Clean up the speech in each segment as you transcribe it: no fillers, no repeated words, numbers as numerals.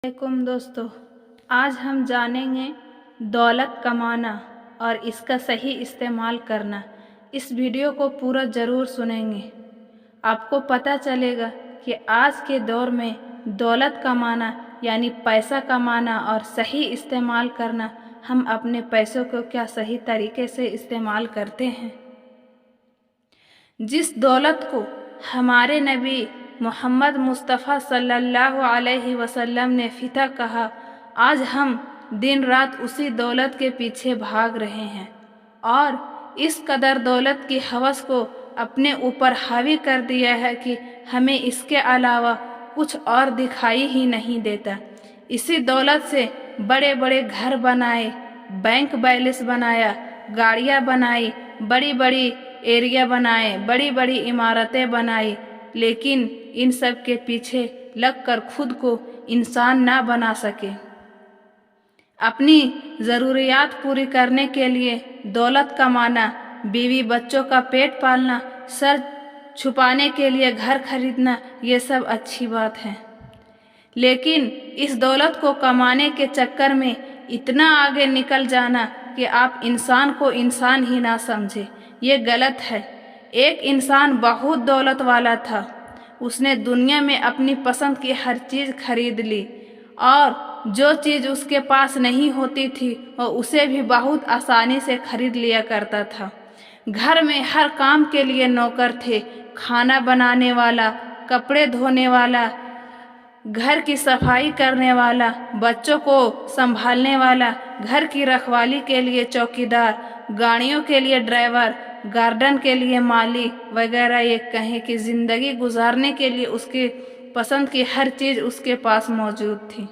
वालेकुम दोस्तों, आज हम जानेंगे दौलत कमाना और इसका सही इस्तेमाल करना। इस वीडियो को पूरा ज़रूर सुनेंगे। आपको पता चलेगा कि आज के दौर में दौलत कमाना यानी पैसा कमाना और सही इस्तेमाल करना, हम अपने पैसों को क्या सही तरीके से इस्तेमाल करते हैं। जिस दौलत को हमारे नबी मोहम्मद मुस्तफ़ा सल्लल्लाहु अलैहि वसल्लम ने फिता कहा, आज हम दिन रात उसी दौलत के पीछे भाग रहे हैं और इस कदर दौलत की हवस को अपने ऊपर हावी कर दिया है कि हमें इसके अलावा कुछ और दिखाई ही नहीं देता। इसी दौलत से बड़े बड़े घर बनाए, बैंक बैलेंस बनाया, गाड़ियाँ बनाई, बड़ी बड़ी एरिया बनाए, बड़ी बड़ी इमारतें बनाई, लेकिन इन सब के पीछे लगकर खुद को इंसान ना बना सके। अपनी ज़रूरियात पूरी करने के लिए दौलत कमाना, बीवी बच्चों का पेट पालना, सर छुपाने के लिए घर खरीदना, ये सब अच्छी बात है, लेकिन इस दौलत को कमाने के चक्कर में इतना आगे निकल जाना कि आप इंसान को इंसान ही ना समझे, ये गलत है। एक इंसान बहुत दौलत वाला था, उसने दुनिया में अपनी पसंद की हर चीज़ खरीद ली और जो चीज़ उसके पास नहीं होती थी वो उसे भी बहुत आसानी से खरीद लिया करता था। घर में हर काम के लिए नौकर थे, खाना बनाने वाला, कपड़े धोने वाला, घर की सफाई करने वाला, बच्चों को संभालने वाला, घर की रखवाली के लिए चौकीदार, गाड़ियों के लिए ड्राइवर, गार्डन के लिए माली वगैरह। ये कहें कि ज़िंदगी गुजारने के लिए उसकी पसंद की हर चीज़ उसके पास मौजूद थी।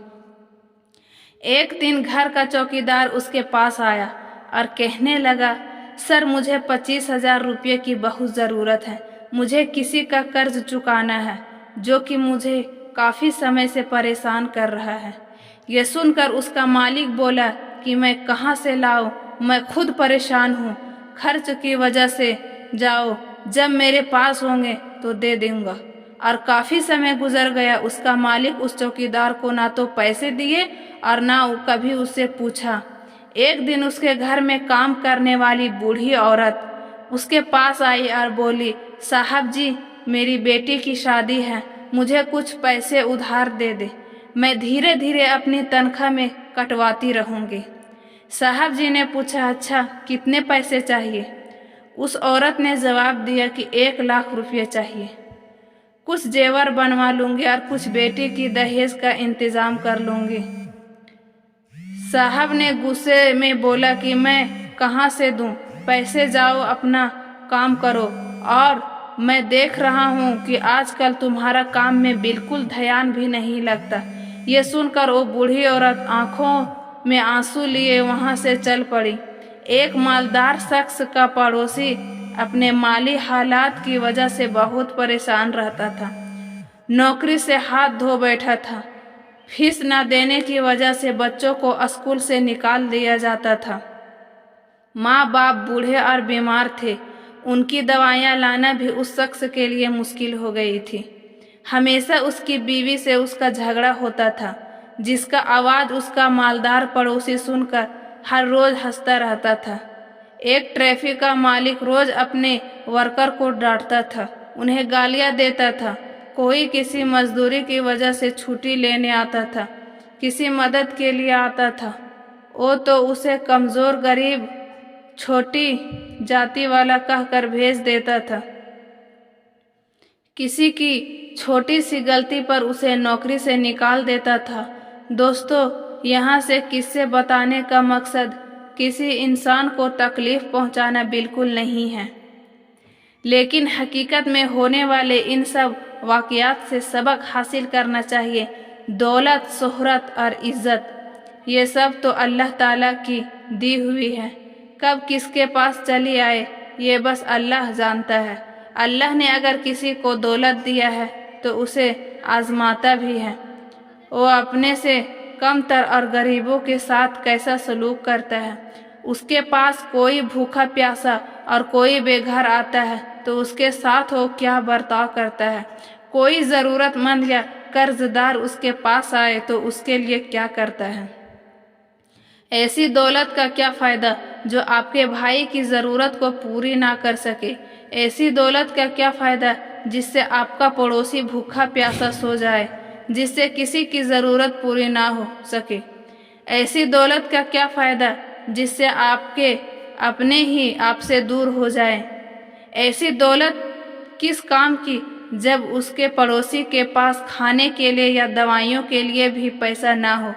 एक दिन घर का चौकीदार उसके पास आया और कहने लगा, सर मुझे 25,000 रुपये की बहुत ज़रूरत है। मुझे किसी का कर्ज चुकाना है जो कि मुझे काफ़ी समय से परेशान कर रहा है। यह सुनकर उसका मालिक बोला कि मैं कहाँ से लाऊं, मैं खुद परेशान हूँ, खर्च की वजह से जाओ, जब मेरे पास होंगे तो दे दूंगा। और काफ़ी समय गुजर गया, उसका मालिक उस चौकीदार को ना तो पैसे दिए और ना कभी उससे पूछा। एक दिन उसके घर में काम करने वाली बूढ़ी औरत उसके पास आई और बोली, साहब जी मेरी बेटी की शादी है, मुझे कुछ पैसे उधार दे दे, मैं धीरे धीरे अपनी तनख्वाह में कटवाती रहूँगी। साहब जी ने पूछा, अच्छा कितने पैसे चाहिए? उस औरत ने जवाब दिया कि 1 लाख रुपये चाहिए, कुछ जेवर बनवा लूँगी और कुछ बेटी की दहेज का इंतज़ाम कर लूँगी। साहब ने गुस्से में बोला कि मैं कहाँ से दूँ पैसे, जाओ अपना काम करो, और मैं देख रहा हूँ कि आजकल तुम्हारा काम में बिल्कुल ध्यान भी नहीं लगता। ये सुनकर वो बूढ़ी औरत आंखों में आंसू लिए वहाँ से चल पड़ी। एक मालदार शख्स का पड़ोसी अपने माली हालात की वजह से बहुत परेशान रहता था, नौकरी से हाथ धो बैठा था, फीस न देने की वजह से बच्चों को स्कूल से निकाल दिया जाता था। माँ बाप बूढ़े और बीमार थे, उनकी दवाइयाँ लाना भी उस शख्स के लिए मुश्किल हो गई थी। हमेशा उसकी बीवी से उसका झगड़ा होता था, जिसका आवाज़ उसका मालदार पड़ोसी सुनकर हर रोज़ हंसता रहता था। एक ट्रैफिक का मालिक रोज़ अपने वर्कर को डांटता था, उन्हें गालियाँ देता था। कोई किसी मजदूरी की वजह से छुट्टी लेने आता था, किसी मदद के लिए आता था, वो तो उसे कमज़ोर, गरीब, छोटी जाति वाला कहकर भेज देता था। किसी की छोटी सी गलती पर उसे नौकरी से निकाल देता था। दोस्तों, यहाँ से किस्से बताने का मकसद किसी इंसान को तकलीफ़ पहुँचाना बिल्कुल नहीं है, लेकिन हकीकत में होने वाले इन सब वाक़यात से सबक हासिल करना चाहिए। दौलत, शोहरत और इज़्ज़त, ये सब तो अल्लाह ताला की दी हुई है, कब किसके पास चली आए ये बस अल्लाह जानता है। अल्लाह ने अगर किसी को दौलत दिया है तो उसे आजमाता भी है, वो अपने से कमतर और गरीबों के साथ कैसा सलूक करता है। उसके पास कोई भूखा प्यासा और कोई बेघर आता है तो उसके साथ वो क्या बर्ताव करता है। कोई ज़रूरतमंद या قرض دار اس کے پاس آئے تو اس کے لیے کیا کرتا ہے؟ ایسی دولت کا کیا فائدہ جو آپ کے بھائی کی ضرورت کو پوری نہ کر سکے؟ ایسی دولت کا کیا فائدہ جس سے آپ کا پڑوسی بھوکا پیاسا سو جائے، جس سے کسی کی ضرورت پوری نہ ہو سکے؟ ایسی دولت کا کیا فائدہ جس سے آپ کے اپنے ہی آپ سے دور ہو جائیں؟ ایسی دولت کس کام کی جب اس کے پڑوسی کے پاس کھانے کے لیے یا دوائیوں کے لیے بھی پیسہ نہ ہو؟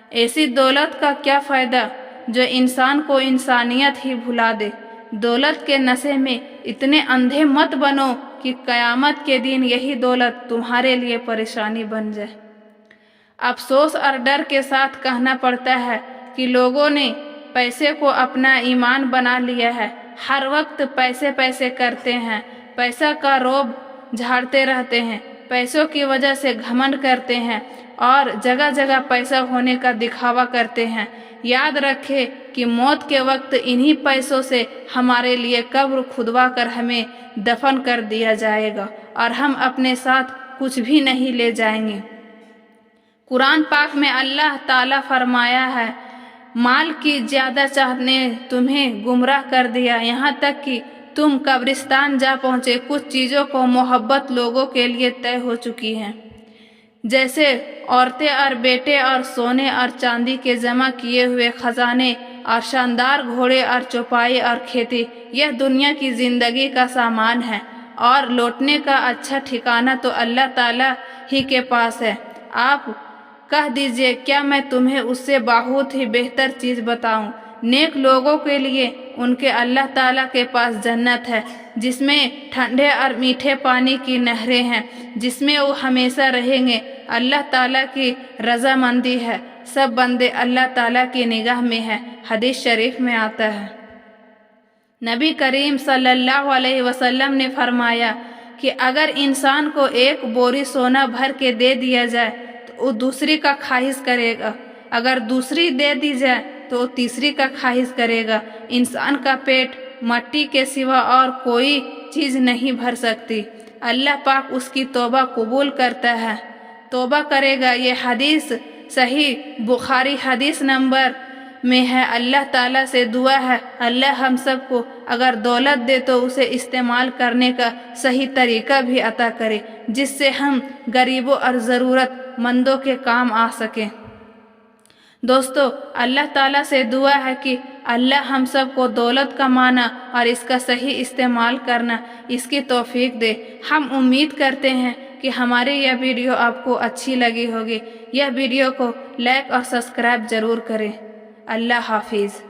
ایسی دولت کا کیا فائدہ جو انسان کو انسانیت ہی بھلا دے؟ دولت کے نشے میں اتنے اندھے مت بنو کہ قیامت کے دن یہی دولت تمہارے لیے پریشانی بن جائے۔ افسوس اور ڈر کے ساتھ کہنا پڑتا ہے کہ لوگوں نے پیسے کو اپنا ایمان بنا لیا ہے، ہر وقت پیسے پیسے کرتے ہیں، پیسہ کا روب جھاڑتے رہتے ہیں، پیسوں کی وجہ سے گھمنڈ کرتے ہیں اور جگہ جگہ پیسہ ہونے کا دکھاوا کرتے ہیں۔ یاد رکھے کہ موت کے وقت انہی پیسوں سے ہمارے لیے قبر کھدوا کر ہمیں دفن کر دیا جائے گا اور ہم اپنے ساتھ کچھ بھی نہیں لے جائیں گے۔ قرآن پاک میں اللہ تعالیٰ فرمایا ہے، مال کی زیادہ چاہت نے تمہیں گمراہ کر دیا، یہاں تک کہ تم قبرستان جا پہنچے۔ کچھ چیزوں کو محبت لوگوں کے لیے طے ہو چکی ہیں، جیسے عورتیں اور بیٹے اور سونے اور چاندی کے جمع کیے ہوئے خزانے اور شاندار گھوڑے اور چوپائی اور کھیتی۔ یہ دنیا کی زندگی کا سامان ہے اور لوٹنے کا اچھا ٹھکانہ تو اللہ تعالیٰ ہی کے پاس ہے۔ آپ کہہ دیجئے، کیا میں تمہیں اس سے بہت ہی بہتر چیز بتاؤں؟ نیک لوگوں کے لیے ان کے اللہ تعالیٰ کے پاس جنت ہے، جس میں ٹھنڈے اور میٹھے پانی کی نہریں ہیں، جس میں وہ ہمیشہ رہیں گے۔ اللہ تعالیٰ کی رضامندی ہے، سب بندے اللہ تعالیٰ کی نگاہ میں ہیں۔ حدیث شریف میں آتا ہے، نبی کریم صلی اللہ علیہ وسلم نے فرمایا کہ اگر انسان کو ایک بوری سونا بھر کے دے دیا جائے تو وہ دوسری کا خواہش کرے گا، اگر دوسری دے دی جائے تو وہ تیسری کا خواہش کرے گا۔ انسان کا پیٹ مٹی کے سوا اور کوئی چیز نہیں بھر سکتی۔ اللہ پاک اس کی توبہ قبول کرتا ہے، توبہ کرے گا۔ یہ حدیث صحیح بخاری حدیث نمبر میں ہے۔ اللہ تعالیٰ سے دعا ہے اللہ ہم سب کو اگر دولت دے تو اسے استعمال کرنے کا صحیح طریقہ بھی عطا کرے، جس سے ہم غریبوں اور ضرورت مندوں کے کام آ سکیں۔ دوستو، اللہ تعالیٰ سے دعا ہے کہ اللہ ہم سب کو دولت کمانا اور اس کا صحیح استعمال کرنا اس کی توفیق دے۔ ہم امید کرتے ہیں کہ ہماری یہ ویڈیو آپ کو اچھی لگی ہوگی۔ یہ ویڈیو کو لائک اور سبسکرائب ضرور کریں۔ اللہ حافظ۔